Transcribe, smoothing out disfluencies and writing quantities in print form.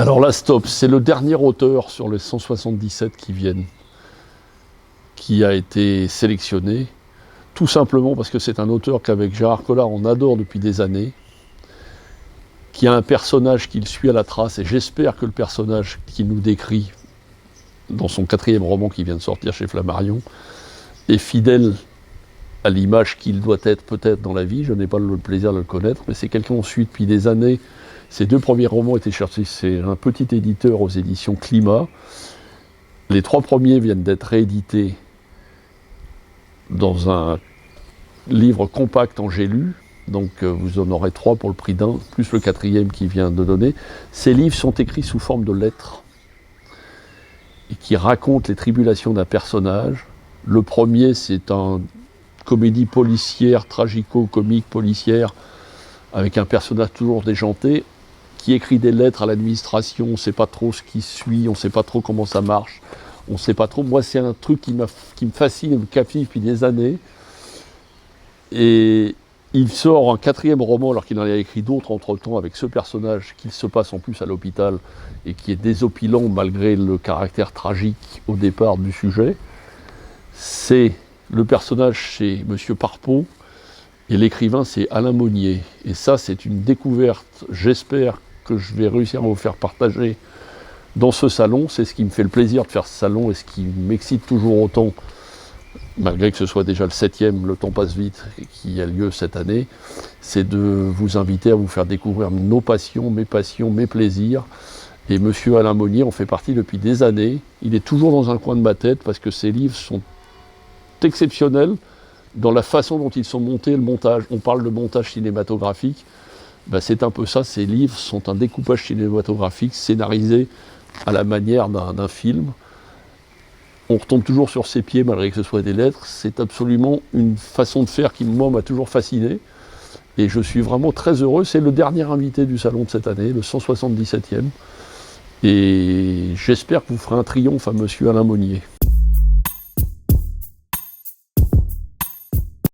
Alors là, stop, c'est le dernier auteur sur les 177 qui viennent, qui a été sélectionné, tout simplement parce que c'est un auteur qu'avec Gérard Collard, on adore depuis des années, qui a un personnage qu'il suit à la trace, et j'espère que le personnage qu'il nous décrit dans son 4e roman qui vient de sortir chez Flammarion est fidèle à l'image qu'il doit être peut-être dans la vie. Je n'ai pas le plaisir de le connaître, mais c'est quelqu'un qu'on suit depuis des années. Ses 2 premiers romans étaient cherchés, c'est un petit éditeur aux éditions Climat. Les 3 premiers viennent d'être réédités dans un livre compact en j'ai lu, donc vous en aurez 3 pour le prix d'un, plus le 4e qui vient de donner. Ces livres sont écrits sous forme de lettres et qui racontent les tribulations d'un personnage. Le premier, c'est une comédie policière, tragico-comique policière, avec un personnage toujours déjanté, qui écrit des lettres à l'administration, on ne sait pas trop ce qui suit, on ne sait pas trop comment ça marche, on ne sait pas trop. Moi, c'est un truc qui me fascine, me captive depuis des années. Et il sort un 4e roman, alors qu'il en a écrit d'autres entre-temps, avec ce personnage qui se passe en plus à l'hôpital et qui est désopilant malgré le caractère tragique au départ du sujet. C'est le personnage, c'est M. Parpeau, et l'écrivain, c'est Alain Monnier. Et ça, c'est une découverte, j'espère que je vais réussir à vous faire partager dans ce salon. C'est ce qui me fait le plaisir de faire ce salon et ce qui m'excite toujours autant, malgré que ce soit déjà le 7e, le temps passe vite, qui a lieu cette année, c'est de vous inviter à vous faire découvrir nos passions, mes plaisirs. Et Monsieur Alain Monnier en fait partie depuis des années. Il est toujours dans un coin de ma tête parce que ses livres sont exceptionnels dans la façon dont ils sont montés, le montage. On parle de montage cinématographique. Ben c'est un peu ça, ces livres sont un découpage cinématographique scénarisé à la manière d'un film. On retombe toujours sur ses pieds malgré que ce soit des lettres. C'est absolument une façon de faire qui, moi, m'a toujours fasciné. Et je suis vraiment très heureux. C'est le dernier invité du salon de cette année, le 177e. Et j'espère que vous ferez un triomphe à Monsieur Alain Monnier.